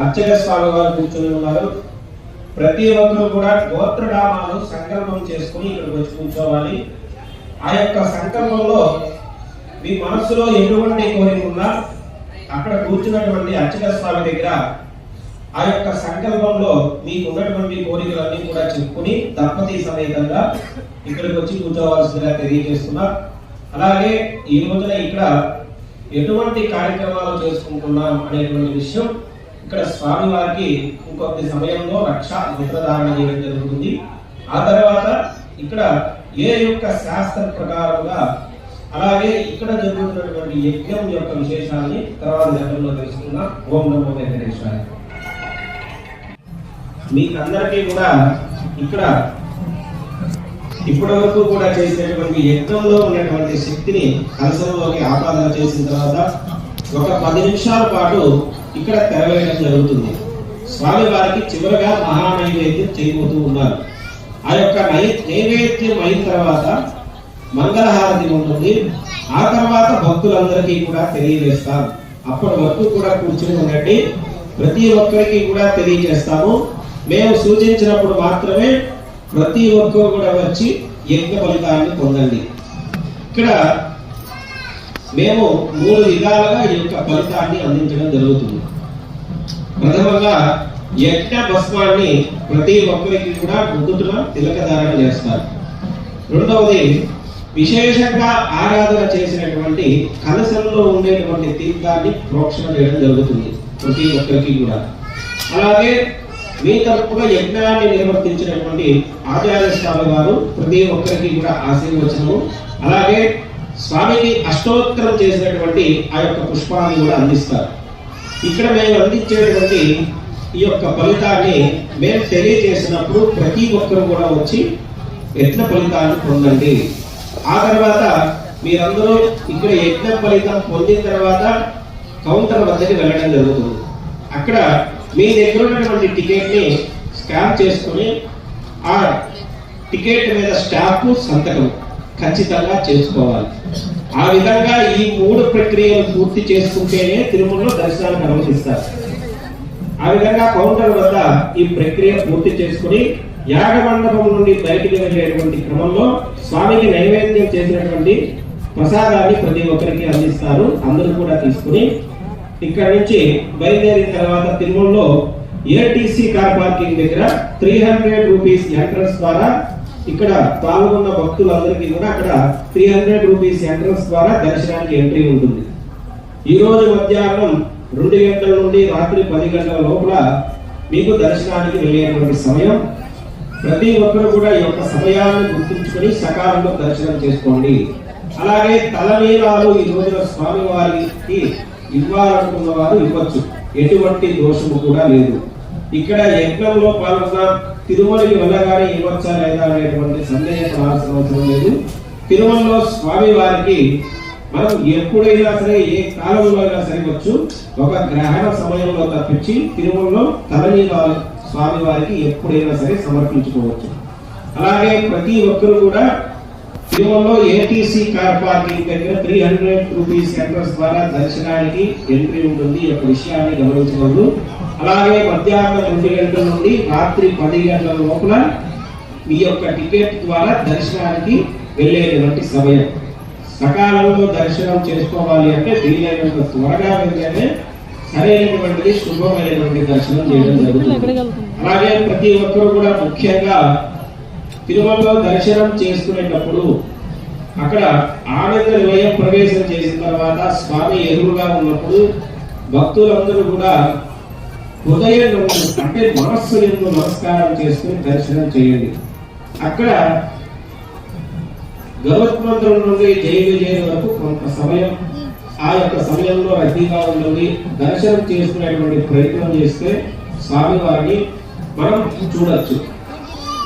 అర్చక స్వామి వారు కూర్చొని ఉన్నారు. ప్రతి ఒక్కరు కూడా గోత్రనామాలు సంకల్పం చేసుకుని ఇక్కడికి వచ్చి కూర్చోవాలి. ఆ యొక్క సంకల్పంలో మీ మనస్సులో ఎటువంటి కోరిక ఉన్నా అక్కడ కూర్చున్నటువంటి అర్చక స్వామి దగ్గర ఆ యొక్క సంకల్పంలో మీకు ఉన్నటువంటి కోరికలన్నీ కూడా చెప్పుకుని దంపతి సమేతంగా ఇక్కడికి వచ్చి కూర్చోవలసిందిగా తెలియజేస్తున్నా. అలాగే ఈ రోజున ఇక్కడ ఎటువంటి కార్యక్రమాలు చేసుకుంటున్నాం అనేటువంటి విషయం ఇక్కడ స్వామి వారికి ఇంకొద్ది సమయంలో రక్ష మిత్రధారణ చేయడం జరుగుతుంది. ఆ తర్వాత ఇక్కడ ఏ యొక్క శాస్త్ర ప్రకారంగా అలాగే ఇక్కడ జరుగుతున్నటువంటి యజ్ఞం యొక్క విశేషాన్ని తర్వాత గతంలో తెలుసుకున్నాం. ఓం నమో వెంకటేశ్వరాయ. మీకందరికీ కూడా ఇక్కడ ఇప్పటి వరకు కూడా చేసినటువంటి యజ్ఞంలో ఉన్నటువంటి శక్తిని కలశంలోకి ఆపాదన చేసిన తర్వాత ఒక 10 నిమిషాల పాటు ఇక్కడ తెరవేయడం జరుగుతుంది. స్వామి వారికి చివరగా మహానైవేద్యం చేయబోతూ ఉన్నారు. ఆ యొక్క నైవేద్యం అయిన తర్వాత మంగళహారతి ఉంటుంది. ఆ తర్వాత భక్తులందరికీ కూడా తెలియజేస్తాం. అప్పటి వరకు కూడా కూర్చుని ఉండండి. ప్రతి ఒక్కరికి కూడా తెలియజేస్తాము. మేము సూచించినప్పుడు మాత్రమే ప్రతి ఒక్కరు కూడా వచ్చి యజ్ఞ ఫలితాన్ని పొందండి. ఇక్కడ మేము 3 విధాలుగా ఈ యొక్క ఫలితాన్ని అందించడం జరుగుతుంది. ప్రథమంగా యజ్ఞ భస్మాన్ని ప్రతి ఒక్కరికి కూడా నుదుటిన తిలకధారణ చేస్తారు. రెండవది విశేషంగా ఆరాధన చేసినటువంటి కలశంలో ఉండేటువంటి తీర్థాన్ని ప్రోక్షణ చేయడం జరుగుతుంది ప్రతి ఒక్కరికి కూడా. అలాగే మీ తరపుగా యజ్ఞాన్ని నిర్వర్తించినటువంటి ఆచార్య స్వామి వారు ప్రతి ఒక్కరికి కూడా ఆశీర్వచనము, అలాగే స్వామికి అష్టోత్తరం చేసినటువంటి ఆ యొక్క పుష్పాన్ని కూడా అందిస్తారు. ఇక్కడ మేము అందించేటువంటి ఈ యొక్క ఫలితాన్ని మేము తెలియజేసినప్పుడు ప్రతి ఒక్కరు కూడా వచ్చి యజ్ఞ ఫలితాన్ని పొందండి. ఆ తర్వాత మీరందరూ ఇక్కడ యజ్ఞ ఫలితం పొందిన తర్వాత కౌంటర్ వద్దకి వెళ్ళడం జరుగుతుంది. అక్కడ మీ దగ్గర ఉన్నటువంటి టికెట్ ని స్కాన్ చేసుకుని ఆ టికెట్ మీద స్టాంపు సంతకం ఖచ్చితంగా చేసుకోవాలి. ఆ విధంగా ఈ 3 ప్రక్రియలు పూర్తి చేసుకుంటేనే తిరుమలలో దర్శనానికి అనుమతిస్తారు. ఆ విధంగా కౌంటర్ వద్ద ఈ ప్రక్రియ పూర్తి చేసుకుని యాగ మండపం నుండి బయటికి వెళ్ళేటువంటి క్రమంలో స్వామికి నైవేద్యం చేసినటువంటి ప్రసాదాన్ని ప్రతి ఒక్కరికి అందిస్తారు. అందరూ కూడా తీసుకుని ఇక్కడ నుంచి బయలుదేరిన తర్వాత తిరుమలలో ఏటీసీ కార్ పార్కింగ్ దగ్గర 300 రూపీస్ ఎంట్రన్స్ ద్వారా ఇక్కడ పాల్గొన్న భక్తులందరికీ కూడా అక్కడ 300 రూపీస్ ఎంట్రన్స్ ద్వారా దర్శనానికి ఎంట్రీ ఉంటుంది. ఈ రోజు మధ్యాహ్నం 2 గంటల నుండి రాత్రి 10 గంటల లోపల మీకు దర్శనానికి వెళ్ళేటువంటి సమయం. ప్రతి ఒక్కరు కూడా ఈ యొక్క సమయాన్ని గుర్తుంచుకొని సకాలంలో దర్శనం చేసుకోండి. అలాగే తలనీలాలు ఈ రోజున స్వామి వారికి ఇవ్వాలనుకున్న వారు ఇవ్వచ్చు, ఎటువంటి దోషము కూడా లేదు. ఇక్కడ యజ్ఞంలో పాల్గొన్న తిరుమలకి వెళ్ళగానే ఇవ్వచ్చా లేదా అనేటువంటి సందేహించాల్సిన అవసరం లేదు. తిరుమలలో స్వామి వారికి మనం ఎప్పుడైనా సరే ఏ కాలంలో అయినా సరివచ్చు, ఒక గ్రహణ సమయంలో తప్పించి తిరుమలలో తలనీలాలు స్వామి వారికి ఎప్పుడైనా సరే సమర్పించుకోవచ్చు. అలాగే ప్రతి ఒక్కరు కూడా తిరుమలలో ఏటీసీ కార్ పార్కింగ్ దగ్గర 300 రూపీస్ ఎంట్రన్స్ ద్వారా దర్శనానికి ఎంట్రీ ఉంటుంది. ఈ యొక్క విషయాన్ని గమనించగలరు. అలాగే మధ్యాహ్నం 2 గంటల నుండి రాత్రి 10 గంటల లోపల మీ యొక్క టికెట్ ద్వారా దర్శనానికి వెళ్ళేటువంటి సమయం. సకాలంలో దర్శనం చేసుకోవాలి అంటే వీలైనంత త్వరగా వెళ్తేనే సరైనటువంటిది శుభమైనటువంటి దర్శనం చేయడం జరుగుతుంది. అలాగే ప్రతి ఒక్కరు కూడా ముఖ్యంగా తిరుమలలో దర్శనం చేసుకునేటప్పుడు అక్కడ ఆనంద నిలయం ప్రవేశం చేసిన తర్వాత స్వామి ఎదురుగా ఉన్నప్పుడు భక్తులందరూ కూడా హృదయం అంటే మనస్సు ఎందు నమస్కారం చేసుకుని దర్శనం చేయండి. అక్కడ గరుత్మంత్రం నుండి జయ విజయ వరకు కొంత సమయం ఆ యొక్క సమయంలో రద్దీగా ఉంటుంది. దర్శనం చేసుకునేటువంటి ప్రయత్నం చేస్తే స్వామి వారిని మనం చూడొచ్చు.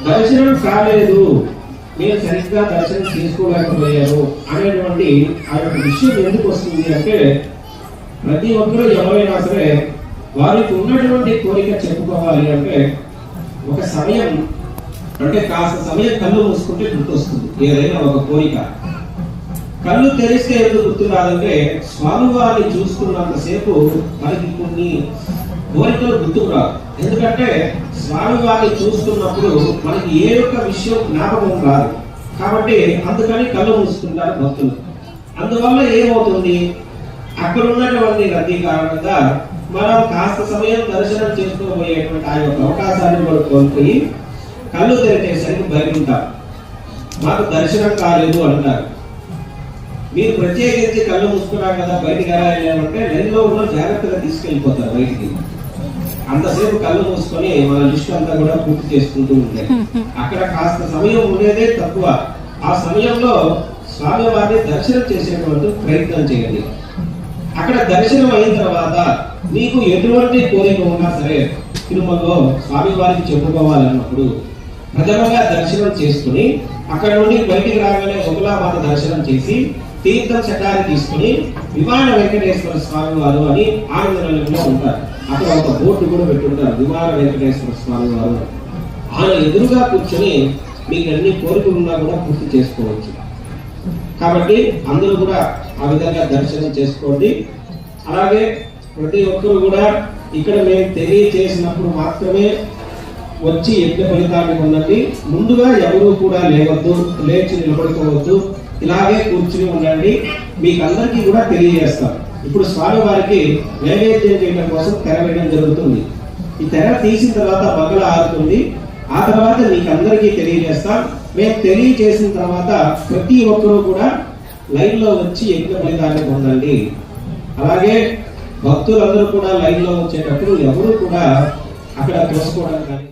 దర్శనం కాలేదు, నేను సరిగ్గా దర్శనం చేసుకోలేకపోయాను అనేటువంటి ఆ యొక్క విషయం ఎందుకు వస్తుంది అంటే ప్రతి ఒక్కరూ ఎవరైనా సరే వారికి ఉన్నటువంటి కోరిక చెప్పుకోవాలి అంటే ఒక సమయం అంటే కాస్త సమయం కళ్ళు మూసుకుంటే గుర్తొస్తుంది ఏదైనా ఒక కోరిక. కళ్ళు తెరిస్తే ఎందుకు గుర్తు రాదంటే స్వామివారిని చూసుకున్నంతసేపు మనకి కొన్ని కోరికలు గుర్తుకు రావు. ఎందుకంటే స్వామి వారిని చూస్తున్నప్పుడు మనకి ఏ ఒక్క విషయం జ్ఞాపకం రాదు. కాబట్టి అందుకని కళ్ళు మూసుకుంటారు భక్తులు. అందువల్ల ఏమవుతుంది, అక్కడ ఉన్నటువంటి రద్దీ కారణంగా మనం కాస్త సమయం దర్శనం చేసుకోబోయేటువంటి ఆ యొక్క అవకాశాన్ని కూడా కోల్పోయి కళ్ళు తెరిచేసరికి బయట ఉంటారు. మాకు దర్శనం కాలేదు అంటారు. మీరు ప్రత్యేకించి కళ్ళు మూసుకున్నారు కదా బయటికి ఎలా వెళ్ళామంటే లైన్లో ఉన్న జాగ్రత్తగా తీసుకెళ్ళిపోతారు బయటికి. అంతసేపు కళ్ళు మూసుకొని మన లిస్ట్ అంతా కూడా పూర్తి చేసుకుంటూ ఉంటాయి. అక్కడ కాస్త సమయం ఉండేదే తక్కువ. ఆ సమయంలో స్వామి వారిని దర్శనం చేసేటువంటి ప్రయత్నం చేయండి. అక్కడ దర్శనం అయిన తర్వాత మీకు ఎటువంటి కోరిక ఉన్నా సరే తిరుమలలో స్వామి వారికి చెప్పుకోవాలన్నప్పుడు ప్రథమంగా దర్శనం చేసుకుని అక్కడ నుండి బయటికి రాగానే ఒకలామాత దర్శనం చేసి తీర్థం శటారి తీసుకుని విమాన వెంకటేశ్వర స్వామి వారు అని ఆనందంలో ఉంటారు. అక్కడ ఒక బోర్డు కూడా పెట్టుంటారు, విమాన వెంకటేశ్వర స్వామి వారు. ఆయన ఎదురుగా కూర్చొని మీకు అన్ని కోరికలు ఉన్నా కూడా పూర్తి చేసుకోవచ్చు. కాబట్టి అందరూ కూడా ఆ విధంగా దర్శనం చేసుకోండి. అలాగే ప్రతి ఒక్కరు కూడా ఇక్కడ మేము తెలియచేసినప్పుడు మాత్రమే వచ్చి యజ్ఞ ఫలితాన్ని పొందండి. ముందుగా ఎవరు కూడా లేవద్దు, లేచి నిలబడుకోవద్దు, ఇలాగే కూర్చుని ఉండండి. మీకు అందరికీ కూడా తెలియజేస్తాం. ఇప్పుడు స్వామి వారికి నైవేద్యం చేయడం కోసం తెర వేయడం జరుగుతుంది. ఈ తెర తీసిన తర్వాత బగల ఆరుతుంది. ఆ తర్వాత మీకు అందరికీ తెలియజేస్తాం. మేము తెలియజేసిన తర్వాత ప్రతి ఒక్కరూ కూడా లైన్ లో వచ్చి యజ్ఞ ఫలితాన్ని పొందండి. అలాగే భక్తులందరూ కూడా లైన్ లో వచ్చేటప్పుడు ఎవరు కూడా అక్కడ తోసుకోవడం కానీ